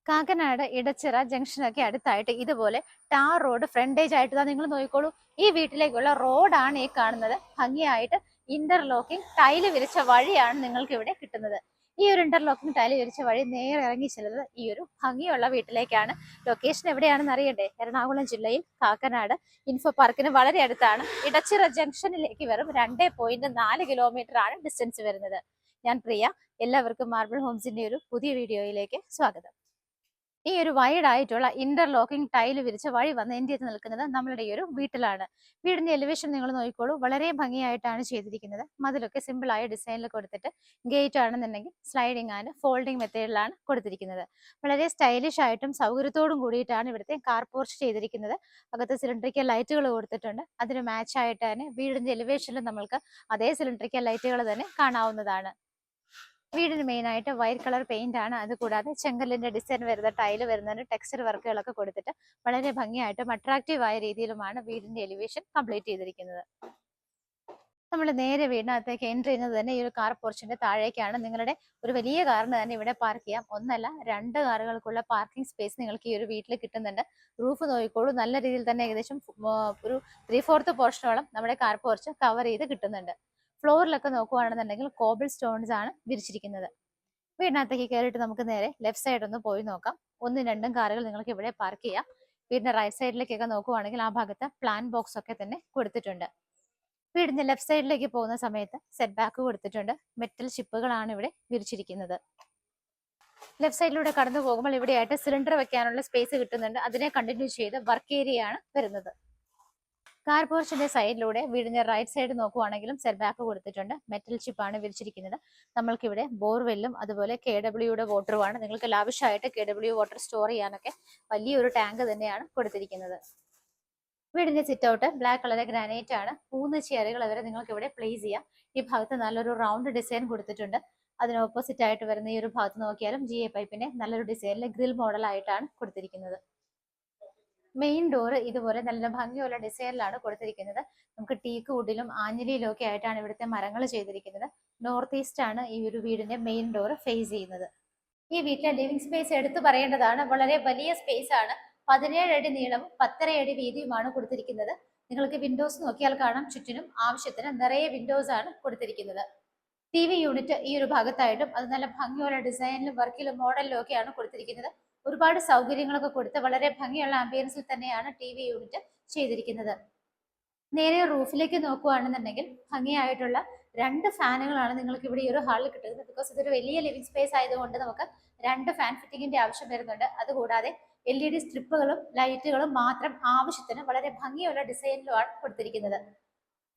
കാക്കനാട് ഇടച്ചിറ ജംഗ്ഷനൊക്കെ അടുത്തായിട്ട് ഇതുപോലെ tar road frontage ആയിട്ട് നിങ്ങൾ നോക്കിക്കോളൂ. ഈ വീട്ടിലേക്കുള്ള റോഡാണ് ഈ കാണുന്നത്. ഭംഗിയായിട്ട് ഇന്റർലോക്കിംഗ് ടൈല് വിരിച്ച വഴിയാണ് നിങ്ങൾക്ക് ഇവിടെ കിട്ടുന്നത്. ഈ ഒരു ഇന്റർലോക്കിംഗ് ടൈല് വിരിച്ച വഴി നേരെ ഇറങ്ങി ചെല്ലുന്നത് ഈ ഒരു ഭംഗിയുള്ള വീട്ടിലേക്കാണ്. ലൊക്കേഷൻ എവിടെയാണെന്ന് അറിയണ്ടേ? എറണാകുളം ജില്ലയിൽ കാക്കനാട് ഇൻഫോ പാർക്കിന് വളരെ അടുത്താണ്. ഇടച്ചിറ ജംഗ്ഷനിലേക്ക് വെറും 2.4 കിലോമീറ്റർ ആണ് ഡിസ്റ്റൻസ് വരുന്നത്. ഞാൻ പ്രിയ. എല്ലാവർക്കും മാർബിൾ ഹോംസിന്റെ ഒരു പുതിയ വീഡിയോയിലേക്ക് സ്വാഗതം. ഈ ഒരു വൈഡ് ആയിട്ടുള്ള ഇന്റർലോക്കിംഗ് ടൈല് വിരിച്ച വഴി വന്ന് എൻ്റെ നിൽക്കുന്നത് നമ്മളുടെ ഈ ഒരു വീട്ടിലാണ്. വീടിന്റെ എലിവേഷൻ നിങ്ങൾ നോക്കിക്കോളൂ. വളരെ ഭംഗിയായിട്ടാണ് ചെയ്തിരിക്കുന്നത്. മതിലൊക്കെ സിമ്പിൾ ആയ ഡിസൈനിൽ കൊടുത്തിട്ട് ഗേറ്റ് ആണെന്നുണ്ടെങ്കിൽ സ്ലൈഡിംഗ് ആൻഡ് ഫോൾഡിംഗ് മെത്തേഡിലാണ് കൊടുത്തിരിക്കുന്നത്. വളരെ സ്റ്റൈലിഷ് ആയിട്ടും സൗകര്യത്തോടും കൂടിയിട്ടാണ് ഇവിടുത്തെ കാർ പോർച്ച് ചെയ്തിരിക്കുന്നത്. അകത്ത് സിലിണ്ടറിക്കൽ ലൈറ്റുകൾ കൊടുത്തിട്ടുണ്ട്. അതിന് മാച്ച് ആയിട്ട് തന്നെ വീടിന്റെ എലിവേഷനിൽ നമ്മൾക്ക് അതേ സിലിണ്ടറിക്കൽ ലൈറ്റുകൾ തന്നെ കാണാവുന്നതാണ്. വീടിന് മെയിൻ ആയിട്ട് വൈറ്റ് കളർ പെയിന്റ് ആണ്. അതുകൂടാതെ ചെങ്കല്ലിന്റെ ഡിസൈൻ വരുന്ന ടൈല് വരുന്നതിന് ടെക്സ്ചർ വർക്കുകളൊക്കെ കൊടുത്തിട്ട് വളരെ ഭംഗിയായിട്ടും അട്രാക്റ്റീവ് ആയ രീതിയിലുമാണ് വീടിന്റെ എലിവേഷൻ കംപ്ലീറ്റ് ചെയ്തിരിക്കുന്നത്. നമ്മൾ നേരെ വീടിനകത്തേക്ക് എൻട്രി ചെയ്യുന്നത് തന്നെ ഈ ഒരു കാർ പോർച്ചിന്റെ താഴേക്കാണ്. നിങ്ങളുടെ ഒരു വലിയ കാറിന് തന്നെ ഇവിടെ പാർക്ക് ചെയ്യാം. ഒന്നല്ല 2 കാറുകൾക്കുള്ള പാർക്കിംഗ് സ്പേസ് നിങ്ങൾക്ക് ഈ ഒരു വീട്ടിൽ കിട്ടുന്നുണ്ട്. റൂഫ് നോക്കിക്കോളൂ. നല്ല രീതിയിൽ തന്നെ ഏകദേശം ഒരു 3/4 പോർഷനോളം നമ്മുടെ കാർ പോർച്ച് കവർ ചെയ്ത് കിട്ടുന്നുണ്ട്. ഫ്ലോറിലൊക്കെ നോക്കുകയാണെന്നുണ്ടെങ്കിൽ കോബിൾ സ്റ്റോൺസ് ആണ് വിരിച്ചിരിക്കുന്നത്. വീടിനകത്തേക്ക് കയറിയിട്ട് നമുക്ക് നേരെ ലെഫ്റ്റ് സൈഡ് ഒന്ന് പോയി നോക്കാം. 1-2 കാറുകൾ നിങ്ങൾക്ക് ഇവിടെ പാർക്ക് ചെയ്യാം. വീടിന്റെ റൈറ്റ് സൈഡിലേക്കൊക്കെ നോക്കുവാണെങ്കിൽ ആ ഭാഗത്ത് പ്ലാൻ ബോക്സ് ഒക്കെ തന്നെ കൊടുത്തിട്ടുണ്ട്. വീടിന്റെ ലെഫ്റ്റ് സൈഡിലേക്ക് പോകുന്ന സമയത്ത് സെറ്റ് ബാക്ക് കൊടുത്തിട്ടുണ്ട്. മെറ്റൽ ഷിപ്പുകളാണ് ഇവിടെ വിരിച്ചിരിക്കുന്നത്. ലെഫ്റ്റ് സൈഡിലൂടെ കടന്നു പോകുമ്പോൾ ഇവിടെയായിട്ട് സിലിണ്ടർ വെക്കാനുള്ള സ്പേസ് കിട്ടുന്നുണ്ട്. അതിനെ കണ്ടിന്യൂ ചെയ്ത് വർക്ക് ഏരിയ ആണ് വരുന്നത്. കാർ പോർച്ചിന്റെ സൈഡിലൂടെ വീടിന്റെ റൈറ്റ് സൈഡ് നോക്കുവാണെങ്കിലും സെറ്റ് ബാക്ക് കൊടുത്തിട്ടുണ്ട്. മെറ്റൽ ചിപ്പാണ് വിരിച്ചിരിക്കുന്നത്. നമ്മൾക്കിവിടെ ബോർവെല്ലും അതുപോലെ KWയുടെ വാട്ടറുമാണ്. നിങ്ങൾക്ക് ലാവിഷായിട്ട് KW വാട്ടർ സ്റ്റോർ ചെയ്യാനൊക്കെ വലിയൊരു ടാങ്ക് തന്നെയാണ് കൊടുത്തിരിക്കുന്നത്. വീടിന്റെ sit out black colour granite ആണ്. 3 ചെയറുകൾ വരെ നിങ്ങൾക്ക് ഇവിടെ പ്ലേസ് ചെയ്യാം. ഈ ഭാഗത്ത് നല്ലൊരു റൗണ്ട് ഡിസൈൻ കൊടുത്തിട്ടുണ്ട്. അതിന് ഓപ്പോസിറ്റ് ആയിട്ട് വരുന്ന ഈ ഒരു ഭാഗത്ത് നോക്കിയാലും GA പൈപ്പിന്റെ നല്ലൊരു ഡിസൈനിൽ ഗ്രിൽ മോഡൽ ആയിട്ടാണ് കൊടുത്തിരിക്കുന്നത്. മെയിൻ ഡോറ് ഇതുപോലെ നല്ല ഭംഗിയുള്ള ഡിസൈനിലാണ് കൊടുത്തിരിക്കുന്നത്. നമുക്ക് ടീക്ക് വുഡിലും ആഞ്ഞിലിയിലും ഒക്കെ ആയിട്ടാണ് ഇവിടുത്തെ മരങ്ങൾ ചെയ്തിരിക്കുന്നത്. നോർത്ത് ഈസ്റ്റ് ആണ് ഈ ഒരു വീടിന്റെ മെയിൻ ഡോറ് ഫേസ് ചെയ്യുന്നത്. ഈ വീട്ടിലെ ലിവിംഗ് സ്പേസ് എടുത്തു പറയേണ്ടതാണ്. വളരെ വലിയ സ്പേസ് ആണ്. 17 അടി നീളവും 10.5 അടി വീതിയുമാണ് കൊടുത്തിരിക്കുന്നത്. നിങ്ങൾക്ക് വിൻഡോസ് നോക്കിയാൽ കാണാം, ചുറ്റിനും ആവശ്യത്തിന് നിറയെ വിൻഡോസ് ആണ് കൊടുത്തിരിക്കുന്നത്. TV യൂണിറ്റ് ഈ ഒരു ഭാഗത്തായിട്ടും അത് നല്ല ഭംഗിയുള്ള ഡിസൈനിലും വർക്കിലും മോഡലിലും ഒക്കെയാണ് കൊടുത്തിരിക്കുന്നത്. ഒരുപാട് സൗകര്യങ്ങളൊക്കെ കൊടുത്ത് വളരെ ഭംഗിയുള്ള ആംബിയൻസിൽ തന്നെയാണ് TV യൂണിറ്റ് ചെയ്തിരിക്കുന്നത്. നേരെ റൂഫിലേക്ക് നോക്കുകയാണെന്നുണ്ടെങ്കിൽ ഭംഗിയായിട്ടുള്ള 2 ഫാനുകളാണ് നിങ്ങൾക്ക് ഇവിടെ ഈ ഒരു ഹാളിൽ കിട്ടുന്നത്. ബിക്കോസ് ഇതൊരു വലിയ ലിവിംഗ് സ്പേസ് ആയതുകൊണ്ട് നമുക്ക് 2 ഫാൻ ഫിറ്റിങ്ങിന്റെ ആവശ്യം വരുന്നുണ്ട്. അതുകൂടാതെ LED സ്ട്രിപ്പുകളും ലൈറ്റുകളും മാത്രം ആവശ്യത്തിന് വളരെ ഭംഗിയുള്ള ഡിസൈനിലുമാണ് കൊടുത്തിരിക്കുന്നത്.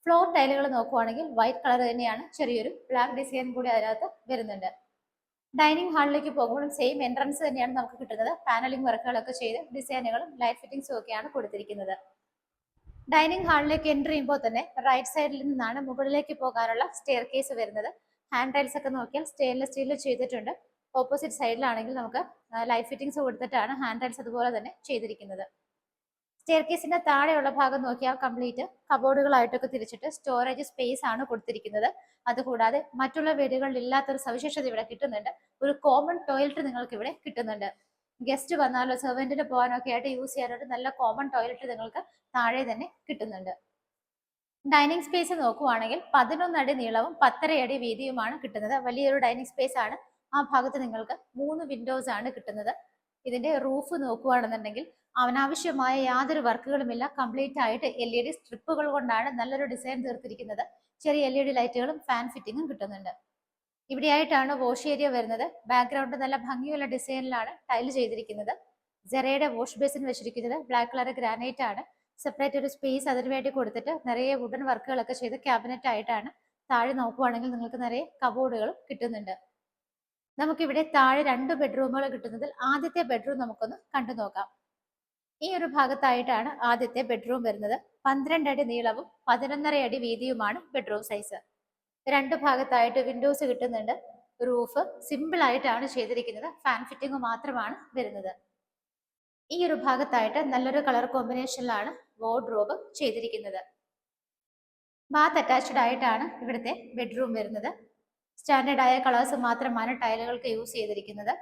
ഫ്ലോർ ടൈലുകൾ നോക്കുവാണെങ്കിൽ വൈറ്റ് കളർ തന്നെയാണ്. ചെറിയൊരു ബ്ലാക്ക് ഡിസൈൻ കൂടി അതിനകത്ത് വരുന്നുണ്ട്. ഡൈനിങ് ഹാളിലേക്ക് പോകുമ്പോഴും സെയിം എൻട്രൻസ് തന്നെയാണ് നമുക്ക് കിട്ടുന്നത്. പാനലിംഗ് വർക്കുകളൊക്കെ ചെയ്ത് ഡിസൈനുകളും ലൈറ്റ് ഫിറ്റിംഗ്സും ഒക്കെയാണ് കൊടുത്തിരിക്കുന്നത്. ഡൈനിങ് ഹാളിലേക്ക് എൻട്രി ചെയ്യുമ്പോൾ തന്നെ റൈറ്റ് സൈഡിൽ നിന്നാണ് മുകളിലേക്ക് പോകാനുള്ള സ്റ്റെയർ കേസ് വരുന്നത്. ഹാൻഡ് റൈൽസ് ഒക്കെ നോക്കിയാൽ സ്റ്റെയിൻലെസ് സ്റ്റീലിൽ ചെയ്തിട്ടുണ്ട്. ഓപ്പോസിറ്റ് സൈഡിലാണെങ്കിൽ നമുക്ക് ലൈറ്റ് ഫിറ്റിംഗ്സ് കൊടുത്തിട്ടാണ് ഹാൻഡ് റൈൽസ് അതുപോലെ തന്നെ ചെയ്തിരിക്കുന്നത്. സ്റ്റെയർ കേസിന്റെ താഴെയുള്ള ഭാഗം നോക്കിയാൽ കംപ്ലീറ്റ് കബോർഡുകളായിട്ടൊക്കെ തിരിച്ചിട്ട് സ്റ്റോറേജ് സ്പേസ് ആണ് കൊടുത്തിരിക്കുന്നത്. അതുകൂടാതെ മറ്റുള്ള വീടുകളിൽ ഇല്ലാത്തൊരു സവിശേഷത ഇവിടെ കിട്ടുന്നുണ്ട്. ഒരു കോമൺ ടോയ്ലറ്റ് നിങ്ങൾക്ക് ഇവിടെ കിട്ടുന്നുണ്ട്. ഗസ്റ്റ് വന്നാലോ സെർവന്റിന് പോകാനോ ഒക്കെ ആയിട്ട് യൂസ് ചെയ്യാനായിട്ട് നല്ല കോമൺ ടോയ്ലറ്റ് നിങ്ങൾക്ക് താഴെ തന്നെ കിട്ടുന്നുണ്ട്. ഡൈനിങ് സ്പേസ് നോക്കുവാണെങ്കിൽ 11 അടി നീളവും 10.5 അടി വീതിയുമാണ് കിട്ടുന്നത്. വലിയൊരു ഡൈനിങ് സ്പേസ് ആണ്. ആ ഭാഗത്ത് നിങ്ങൾക്ക് 3 വിൻഡോസ് ആണ് കിട്ടുന്നത്. ഇതിന്റെ റൂഫ് നോക്കുകയാണെന്നുണ്ടെങ്കിൽ അനാവശ്യമായ യാതൊരു വർക്കുകളുമില്ല. കംപ്ലീറ്റ് ആയിട്ട് LED സ്ട്രിപ്പുകൾ കൊണ്ടാണ് നല്ലൊരു ഡിസൈൻ തീർത്തിരിക്കുന്നത്. ചെറിയ LED ലൈറ്റുകളും ഫാൻ ഫിറ്റിങ്ങും കിട്ടുന്നുണ്ട്. ഇവിടെയായിട്ടാണ് വാഷ് ഏരിയ വരുന്നത്. ബാക്ക്ഗ്രൗണ്ട് നല്ല ഭംഗിയുള്ള ഡിസൈനിലാണ് ടൈല് ചെയ്തിരിക്കുന്നത്. ജെറയുടെ വാഷ് ബേസിൻ വെച്ചിരിക്കുന്നത് ബ്ലാക്ക് കളർ ഗ്രാനൈറ്റ് ആണ്. സെപ്പറേറ്റ് ഒരു സ്പേസ് അതിനുവേണ്ടി കൊടുത്തിട്ട് നിറയെ വുഡൻ വർക്കുകളൊക്കെ ചെയ്ത് ക്യാബിനറ്റ് ആയിട്ടാണ്. താഴെ നോക്കുവാണെങ്കിൽ നിങ്ങൾക്ക് നിറയെ കബോർഡുകളും കിട്ടുന്നുണ്ട്. നമുക്കിവിടെ താഴെ 2 ബെഡ്റൂമുകൾ കിട്ടുന്നതിൽ ആദ്യത്തെ ബെഡ്റൂം നമുക്കൊന്ന് കണ്ടു നോക്കാം. ഈ ഒരു ഭാഗത്തായിട്ടാണ് ആദ്യത്തെ ബെഡ്റൂം വരുന്നത്. 12 അടി നീളവും 11.5 അടി വീതിയുമാണ് ബെഡ്റൂം സൈസ്. 2 ഭാഗത്തായിട്ട് വിൻഡോസ് കിട്ടുന്നുണ്ട്. റൂഫ് സിമ്പിൾ ആയിട്ടാണ് ചെയ്തിരിക്കുന്നത്. ഫാൻ ഫിറ്റിംഗ് മാത്രമാണ് വരുന്നത്. ഈ ഒരു ഭാഗത്തായിട്ട് നല്ലൊരു കളർ കോമ്പിനേഷനിലാണ് വാർഡ്രോബ് ചെയ്തിരിക്കുന്നത്. ബാത്ത് അറ്റാച്ച്ഡ് ആയിട്ടാണ് ഇവിടുത്തെ ബെഡ്റൂം വരുന്നത്. സ്റ്റാൻഡേർഡ് ആയ കളേഴ്സ് മാത്രമാണ് ടൈലുകൾക്ക് യൂസ് ചെയ്തിരിക്കുന്നത്.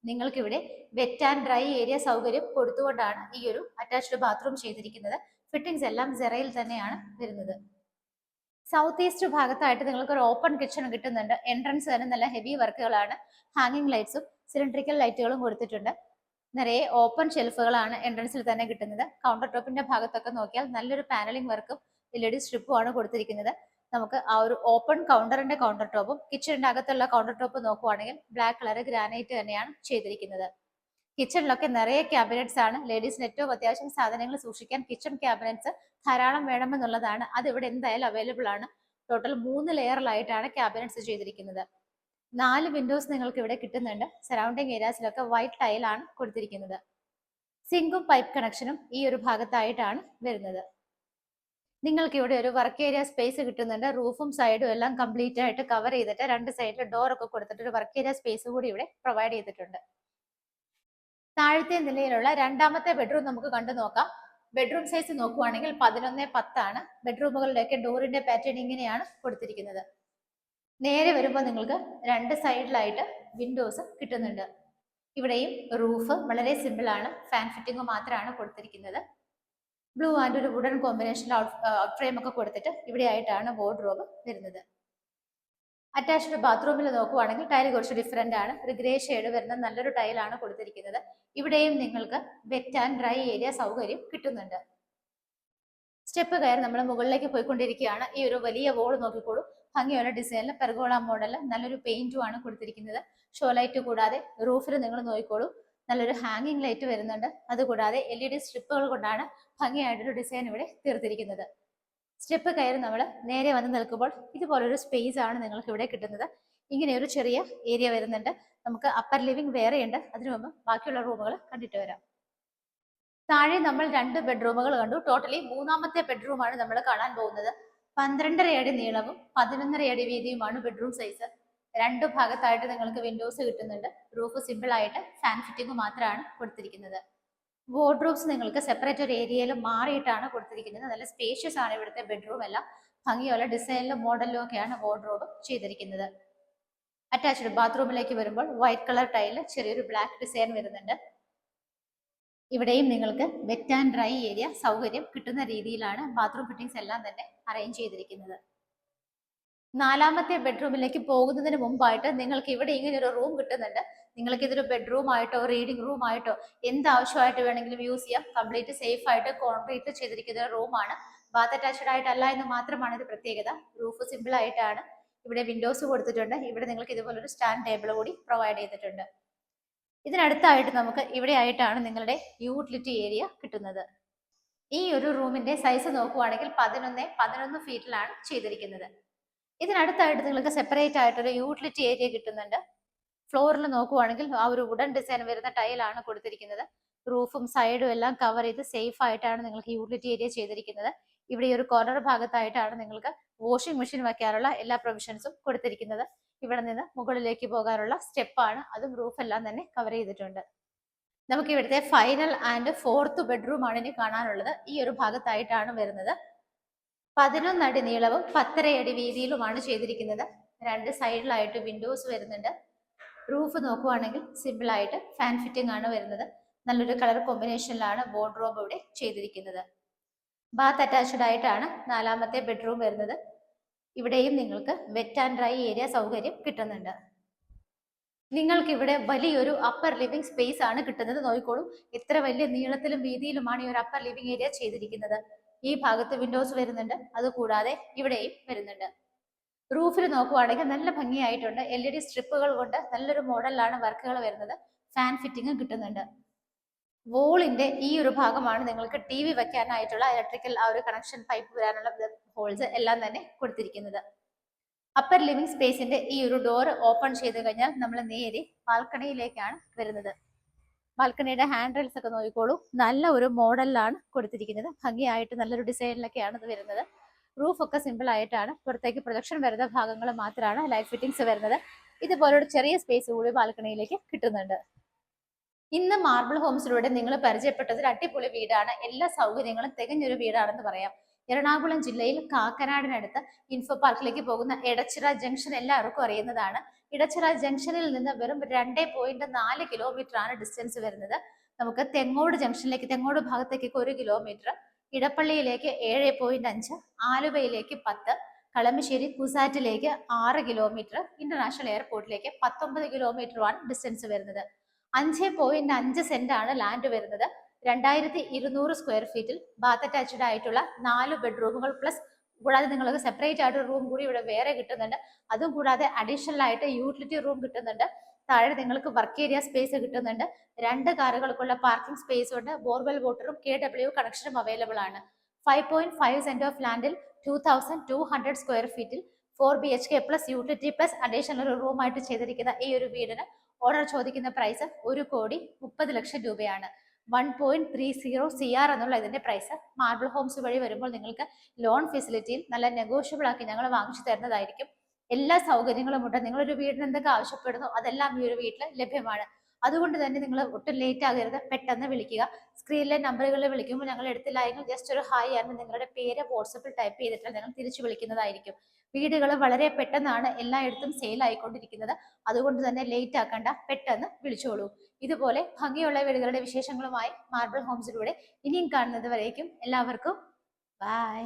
നിങ്ങൾക്ക് ഇവിടെ വെറ്റ് ആൻഡ് ഡ്രൈ ഏരിയ സൗകര്യം കൊടുത്തുകൊണ്ടാണ് ഈ ഒരു അറ്റാച്ച്ഡ് ബാത്റൂം ചെയ്തിരിക്കുന്നത്. ഫിറ്റിംഗ്സ് എല്ലാം സെറയിൽ തന്നെയാണ് വരുന്നത്. സൗത്ത് ഈസ്റ്റ് ഭാഗത്തായിട്ട് നിങ്ങൾക്ക് ഒരു ഓപ്പൺ കിച്ചൺ കിട്ടുന്നുണ്ട്. എൻട്രൻസ് തന്നെ നല്ല ഹെവി വർക്കുകളാണ്. ഹാങ്ങിങ് ലൈറ്റ്സും സിലിണ്ടറിക്കൽ ലൈറ്റുകളും കൊടുത്തിട്ടുണ്ട്. നിറയെ ഓപ്പൺ ഷെൽഫുകളാണ് എൻട്രൻസിൽ തന്നെ കിട്ടുന്നത്. കൗണ്ടർ ടോപ്പിന്റെ ഭാഗത്തൊക്കെ നോക്കിയാൽ നല്ലൊരു പാനലിംഗ് വർക്കും LED സ്ട്രിപ്പും ആണ് കൊടുത്തിരിക്കുന്നത്. നമുക്ക് ആ ഒരു ഓപ്പൺ കൗണ്ടറിന്റെ കൗണ്ടർ ടോപ്പും കിച്ചണിന്റെ അകത്തുള്ള കൗണ്ടർ ടോപ്പ് നോക്കുവാണെങ്കിൽ ബ്ലാക്ക് കളർ ഗ്രാനൈറ്റ് തന്നെയാണ് ചെയ്തിരിക്കുന്നത്. കിച്ചണിലൊക്കെ നിറയെ ക്യാബിനറ്റ്സ് ആണ്. ലേഡീസിന് ഏറ്റവും അത്യാവശ്യം സാധനങ്ങൾ സൂക്ഷിക്കാൻ കിച്ചൺ ക്യാബിനറ്റ്സ് ധാരാളം വേണമെന്നുള്ളതാണ്. അത് ഇവിടെ എന്തായാലും അവൈലബിൾ ആണ്. ടോട്ടൽ 3 ലെയറിലായിട്ടാണ് ക്യാബിനറ്റ്സ് ചെയ്തിരിക്കുന്നത്. 4 വിൻഡോസ് നിങ്ങൾക്ക് ഇവിടെ കിട്ടുന്നുണ്ട്. സറൗണ്ടിങ് ഏരിയാസിലൊക്കെ വൈറ്റ് ടൈലാണ് കൊടുത്തിരിക്കുന്നത്. സിങ്കും പൈപ്പ് കണക്ഷനും ഈ ഒരു ഭാഗത്തായിട്ടാണ് വരുന്നത്. നിങ്ങൾക്ക് ഇവിടെ ഒരു വർക്ക് ഏരിയ സ്പേസ് കിട്ടുന്നുണ്ട്. റൂഫും സൈഡും എല്ലാം കംപ്ലീറ്റ് ആയിട്ട് കവർ ചെയ്തിട്ട് 2 സൈഡിൽ ഡോർ ഒക്കെ കൊടുത്തിട്ട് ഒരു വർക്ക് ഏരിയ സ്പേസ് കൂടി ഇവിടെ പ്രൊവൈഡ് ചെയ്തിട്ടുണ്ട്. താഴത്തെ നിലയിലുള്ള രണ്ടാമത്തെ ബെഡ്റൂം നമുക്ക് കണ്ടു നോക്കാം. ബെഡ്റൂം സൈസ് നോക്കുവാണെങ്കിൽ 11:10 ആണ്. ബെഡ്റൂമുകളിലൊക്കെ ഡോറിന്റെ പാറ്റേൺ ഇങ്ങനെയാണ് കൊടുത്തിരിക്കുന്നത്. നേരെ വരുമ്പോൾ നിങ്ങൾക്ക് 2 സൈഡിലായിട്ട് വിൻഡോസ് കിട്ടുന്നുണ്ട്. ഇവിടെയും റൂഫ് വളരെ സിമ്പിൾ ആണ്. ഫാൻ ഫിറ്റിംഗ് മാത്രമാണ് കൊടുത്തിരിക്കുന്നത്. ബ്ലൂ ആൻഡ് ഒരു വുഡൻ കോമ്പിനേഷൻ ഔട്ട് ഫ്രെയിം ഒക്കെ കൊടുത്തിട്ട് ഇവിടെ ആയിട്ടാണ് വാർഡ്രോബ് വരുന്നത്. അറ്റാച്ച്ഡ് ബാത്റൂമിൽ നോക്കുവാണെങ്കിൽ ടൈൽ കുറച്ച് ഡിഫറെന്റ് ആണ്. ഒരു ഗ്രേ ഷെയ്ഡ് വരുന്ന നല്ലൊരു ടൈലാണ് കൊടുത്തിരിക്കുന്നത്. ഇവിടെയും നിങ്ങൾക്ക് വെറ്റ് ആൻഡ് ഡ്രൈ ഏരിയ സൗകര്യം കിട്ടുന്നുണ്ട്. സ്റ്റെപ്പ് കയറി നമ്മൾ മുകളിലേക്ക് പോയിക്കൊണ്ടിരിക്കുകയാണ്. ഈ ഒരു വലിയ വോൾ നോക്കിക്കോളൂ. ഭംഗിയുള്ള ഡിസൈനിൽ പെർഗോള മോഡൽ നല്ലൊരു പെയിന്റും ആണ് കൊടുത്തിരിക്കുന്നത്. ഷോ ലൈറ്റ് കൂടാതെ റൂഫിൽ നിങ്ങൾ നോക്കിക്കോളൂ, നല്ലൊരു ഹാങ്ങിങ് ലൈറ്റ് വരുന്നുണ്ട്. അതുകൂടാതെ LED സ്ട്രിപ്പുകൾ കൊണ്ടാണ് ഭംഗിയായിട്ടൊരു ഡിസൈൻ ഇവിടെ തീർത്തിരിക്കുന്നത്. സ്റ്റെപ്പ് കയറി നമ്മൾ നേരെ വന്ന് നിൽക്കുമ്പോൾ ഇതുപോലൊരു സ്പേസ് ആണ് നിങ്ങൾക്ക് ഇവിടെ കിട്ടുന്നത്. ഇങ്ങനെ ഒരു ചെറിയ ഏരിയ വരുന്നുണ്ട്. നമുക്ക് അപ്പർ ലിവിംഗ് വേറെ ഉണ്ട്. അതിനു മുമ്പ് ബാക്കിയുള്ള റൂമുകൾ കണ്ടിട്ട് വരാം. താഴെ നമ്മൾ 2 ബെഡ്റൂമുകൾ കണ്ടു. ടോട്ടലി 3ാമത്തെ ബെഡ്റൂമാണ് നമ്മൾ കാണാൻ പോകുന്നത്. 12.5 അടി നീളവും 11.5 അടി വീതിയുമാണ് ബെഡ്റൂം സൈസ്. 2 ഭാഗത്തായിട്ട് നിങ്ങൾക്ക് വിൻഡോസ് കിട്ടുന്നുണ്ട്. റൂഫ് സിമ്പിൾ ആയിട്ട് ഫാൻ ഫിറ്റിംഗ് മാത്രമാണ് കൊടുത്തിരിക്കുന്നത്. വാർഡ്രോബ്സ് നിങ്ങൾക്ക് സെപ്പറേറ്റ് ഒരു ഏരിയയിൽ മാറിയിട്ടാണ് കൊടുത്തിരിക്കുന്നത്. നല്ല സ്പേഷ്യസ് ആണ് ഇവിടുത്തെ ബെഡ്റൂം എല്ലാം. ഭംഗിയുള്ള ഡിസൈനിലും മോഡലിലും ഒക്കെയാണ് വാർഡ്രോബ് ചെയ്തിരിക്കുന്നത്. അറ്റാച്ച്ഡ് ബാത്റൂമിലേക്ക് വരുമ്പോൾ വൈറ്റ് കളർ ടൈലിൽ ചെറിയൊരു ബ്ലാക്ക് ഡിസൈൻ വരുന്നുണ്ട്. ഇവിടെയും നിങ്ങൾക്ക് വെറ്റ് ആൻഡ് ഡ്രൈ ഏരിയ സൗകര്യം കിട്ടുന്ന രീതിയിലാണ് ബാത്റൂം ഫിറ്റിംഗ്സ് എല്ലാം തന്നെ അറേഞ്ച് ചെയ്തിരിക്കുന്നത്. 4ാമത്തെ ബെഡ്റൂമിലേക്ക് പോകുന്നതിന് മുമ്പായിട്ട് നിങ്ങൾക്ക് ഇവിടെ ഇങ്ങനെ ഒരു റൂം കിട്ടുന്നുണ്ട്. നിങ്ങൾക്ക് ഇതൊരു ബെഡ്റൂം ആയിട്ടോ റീഡിംഗ് റൂം ആയിട്ടോ എന്ത് ആവശ്യമായിട്ട് വേണമെങ്കിലും യൂസ് ചെയ്യാം. കംപ്ലീറ്റ് സേഫ് ആയിട്ട് കോൺക്രീറ്റ് ചെയ്തിരിക്കുന്ന റൂമാണ്. ബാത്ത് അറ്റാച്ച്ഡ് ആയിട്ടല്ല എന്ന് മാത്രമാണ് ഇത് പ്രത്യേകത. റൂഫ് സിമ്പിൾ ആയിട്ടാണ്. ഇവിടെ വിൻഡോസ് കൊടുത്തിട്ടുണ്ട്. ഇവിടെ നിങ്ങൾക്ക് ഇതുപോലൊരു സ്റ്റാൻഡ് ടേബിൾ കൂടി പ്രൊവൈഡ് ചെയ്തിട്ടുണ്ട്. ഇതിനടുത്തായിട്ട് നമുക്ക് ഇവിടെ ആയിട്ടാണ് നിങ്ങളുടെ യൂട്ടിലിറ്റി ഏരിയ കിട്ടുന്നത്. ഈ ഒരു റൂമിന്റെ സൈസ് നോക്കുവാണെങ്കിൽ 11 ഫീറ്റിലാണ് ചെയ്തിരിക്കുന്നത്. ഇതിനടുത്തായിട്ട് നിങ്ങൾക്ക് സെപ്പറേറ്റ് ആയിട്ടൊരു യൂട്ടിലിറ്റി ഏരിയ കിട്ടുന്നുണ്ട്. ഫ്ലോറിൽ നോക്കുവാണെങ്കിൽ ആ ഒരു വുഡൻ ഡിസൈൻ വരുന്ന ടൈലാണ് കൊടുത്തിരിക്കുന്നത്. റൂഫും സൈഡും എല്ലാം കവർ ചെയ്ത് സേഫ് ആയിട്ടാണ് നിങ്ങൾക്ക് യൂട്ടിലിറ്റി ഏരിയ ചെയ്തിരിക്കുന്നത്. ഇവിടെ ഈ ഒരു കോർണർ ഭാഗത്തായിട്ടാണ് നിങ്ങൾക്ക് വാഷിംഗ് മെഷീൻ വെക്കാനുള്ള എല്ലാ പ്രൊവിഷൻസും കൊടുത്തിരിക്കുന്നത്. ഇവിടെ നിന്ന് മുകളിലേക്ക് പോകാനുള്ള സ്റ്റെപ്പാണ്. അതും റൂഫ് എല്ലാം തന്നെ കവർ ചെയ്തിട്ടുണ്ട്. നമുക്ക് ഇവിടുത്തെ ഫൈനൽ ആൻഡ് 4th ബെഡ്റൂം ആണ് ഇനി കാണാനുള്ളത്. ഈ ഒരു ഭാഗത്തായിട്ടാണ് വരുന്നത്. 11 അടി നീളവും 10.5 അടി വീതിയിലുമാണ് ചെയ്തിരിക്കുന്നത്. 2 സൈഡിലായിട്ട് വിൻഡോസ് വരുന്നുണ്ട്. റൂഫ് നോക്കുവാണെങ്കിൽ സിമ്പിൾ ആയിട്ട് ഫാൻ ഫിറ്റിംഗ് ആണ് വരുന്നത്. നല്ലൊരു കളർ കോമ്പിനേഷനിലാണ് വാർഡ്രോബ് ഇവിടെ ചെയ്തിരിക്കുന്നത്. ബാത്ത് അറ്റാച്ച്ഡ് ആയിട്ടാണ് 4ാമത്തെ ബെഡ്റൂം വരുന്നത്. ഇവിടെയും നിങ്ങൾക്ക് വെറ്റ് ആൻഡ് ഡ്രൈ ഏരിയ സൗകര്യം കിട്ടുന്നുണ്ട്. നിങ്ങൾക്ക് ഇവിടെ വലിയൊരു അപ്പർ ലിവിംഗ് സ്പേസ് ആണ് കിട്ടുന്നത്. നോക്കിക്കോളൂ, എത്ര വലിയ നീളത്തിലും വീതിയിലുമാണ് ഈ ഒരു അപ്പർ ലിവിംഗ് ഏരിയ ചെയ്തിരിക്കുന്നത്. ഈ ഭാഗത്ത് വിൻഡോസ് വരുന്നുണ്ട്. അതുകൂടാതെ ഇവിടെയും വരുന്നുണ്ട്. റൂഫിൽ നോക്കുവാണെങ്കിൽ നല്ല ഭംഗിയായിട്ടുണ്ട്. LED സ്ട്രിപ്പുകൾ കൊണ്ട് നല്ലൊരു മോഡലിലാണ് വർക്കുകൾ വരുന്നത്. ഫാൻ ഫിറ്റിംഗ് കിട്ടുന്നുണ്ട്. വോളിന്റെ ഈ ഒരു ഭാഗമാണ് നിങ്ങൾക്ക് TV വെക്കാനായിട്ടുള്ള ഇലക്ട്രിക്കൽ ആ ഒരു കണക്ഷൻ പൈപ്പ് വരാനുള്ള ഹോൾസ് എല്ലാം തന്നെ കൊടുത്തിരിക്കുന്നത്. അപ്പർ ലിവിംഗ് സ്പേസിന്റെ ഈ ഒരു ഡോർ ഓപ്പൺ ചെയ്ത് കഴിഞ്ഞാൽ നമ്മൾ നേരെ ബാൽക്കണിയിലേക്കാണ് വരുന്നത്. ബാൽക്കണിയുടെ ഹാൻഡ് റെയിൽസ് ഒക്കെ നോക്കിക്കോളൂ, നല്ല ഒരു മോഡലിലാണ് കൊടുത്തിരിക്കുന്നത്. ഭംഗിയായിട്ട് നല്ലൊരു ഡിസൈനിലൊക്കെയാണ് ഇത് വരുന്നത്. റൂഫ് ഒക്കെ സിമ്പിൾ ആയിട്ടാണ്. പുറത്തേക്ക് പ്രൊജക്ഷൻ വരുന്ന ഭാഗങ്ങൾ മാത്രമാണ് ലൈറ്റ് ഫിറ്റിംഗ്സ് വരുന്നത്. ഇതുപോലൊരു ചെറിയ സ്പേസ് കൂടി ബാൽക്കണിയിലേക്ക് കിട്ടുന്നുണ്ട്. ഇന്ന് മാർബിൾ ഹോംസിലൂടെ നിങ്ങൾ പരിചയപ്പെട്ടത് ഒരു അടിപൊളി വീടാണ്. എല്ലാ സൗകര്യങ്ങളും തികഞ്ഞൊരു വീടാണെന്ന് പറയാം. എറണാകുളം ജില്ലയിൽ കാക്കനാടിനടുത്ത് ഇൻഫോ പാർക്കിലേക്ക് പോകുന്ന എടച്ചിറ ജംഗ്ഷൻ എല്ലാവർക്കും അറിയുന്നതാണ്. ഇടച്ചിറ ജംഗ്ഷനിൽ നിന്ന് വെറും 2.4 കിലോമീറ്റർ ആണ് ഡിസ്റ്റൻസ് വരുന്നത്. നമുക്ക് തെങ്ങോട് ജംഗ്ഷനിലേക്ക്, തെങ്ങോട് ഭാഗത്തേക്ക് 1 കിലോമീറ്റർ, ഇടപ്പള്ളിയിലേക്ക് 7.5, ആലുവയിലേക്ക് 10, കളമശ്ശേരി കുസാറ്റിലേക്ക് 6 കിലോമീറ്റർ, ഇന്റർനാഷണൽ എയർപോർട്ടിലേക്ക് 19 കിലോമീറ്ററുമാണ് ഡിസ്റ്റൻസ് വരുന്നത്. 5.5 സെന്റ് ആണ് ലാൻഡ് വരുന്നത്. 2200 സ്ക്വയർ ഫീറ്റിൽ ബാത്ത് അറ്റാച്ച്ഡ് ആയിട്ടുള്ള 4 ബെഡ്റൂമുകൾ പ്ലസ് കൂടാതെ നിങ്ങൾക്ക് സെപ്പറേറ്റ് ആയിട്ട് റൂം കൂടി ഇവിടെ വേറെ കിട്ടുന്നുണ്ട്. അതും കൂടാതെ അഡീഷണൽ ആയിട്ട് യൂട്ടിലിറ്റി റൂം കിട്ടുന്നുണ്ട്. താഴെ നിങ്ങൾക്ക് വർക്ക് ഏരിയ സ്പേസ് കിട്ടുന്നുണ്ട്. 2 കാറുകൾക്കുള്ള പാർക്കിംഗ് സ്പേസ് ഉണ്ട്. ബോർവെൽ വാട്ടറും KW കണക്ഷനും അവൈലബിൾ ആണ്. 5.5 സെന്റ് ഓഫ് ലാൻഡിൽ 2200 സ്ക്വയർ ഫീറ്റിൽ 4 BHK plus utility plus additional ഒരു റൂം ആയിട്ട് ചെയ്തിരിക്കുന്ന ഈ ഒരു വീടിന് ഓണർ ചോദിക്കുന്ന പ്രൈസ് 1,30,00,000 രൂപയാണ്. 1.30 CR എന്നുള്ള ഇതിന്റെ പ്രൈസ്. മാർബിൾ ഹോംസ് വഴി വരുമ്പോൾ നിങ്ങൾക്ക് ലോൺ ഫെസിലിറ്റിയിൽ നല്ല നെഗോഷ്യബിൾ ആക്കി ഞങ്ങൾ വാങ്ങിച്ചു തരുന്നതായിരിക്കും. എല്ലാ സൗകര്യങ്ങളും ഉണ്ട്. നിങ്ങളൊരു വീടിന് എന്തൊക്കെ ആവശ്യപ്പെടുന്നു അതെല്ലാം ഈ ഒരു വീട്ടിൽ ലഭ്യമാണ്. അതുകൊണ്ട് തന്നെ നിങ്ങൾ ഒട്ടും ലേറ്റ് ആകരുത്, പെട്ടെന്ന് വിളിക്കുക. സ്ക്രീനിലെ നമ്പറുകളിൽ വിളിക്കുമ്പോൾ ഞങ്ങൾ എടുത്തില്ല എങ്കിൽ ജസ്റ്റ് ഒരു ഹായ് ആണ് നിങ്ങളുടെ പേര് വാട്സപ്പിൽ ടൈപ്പ് ചെയ്തിട്ട് ഞങ്ങൾ തിരിച്ചു വിളിക്കുന്നതായിരിക്കും. വീടുകൾ വളരെ പെട്ടെന്നാണ് എല്ലായിടത്തും സെയിൽ ആയിക്കൊണ്ടിരിക്കുന്നത്. അതുകൊണ്ട് തന്നെ ലേറ്റ് ആക്കണ്ട, പെട്ടെന്ന് വിളിച്ചോളൂ. ഇതുപോലെ ഭംഗിയുള്ള വീടുകളുടെ വിശേഷങ്ങളുമായി മാർബിൾ ഹോംസിലൂടെ ഇനിയും കാണുന്നത് വരേക്കും എല്ലാവർക്കും ബൈ.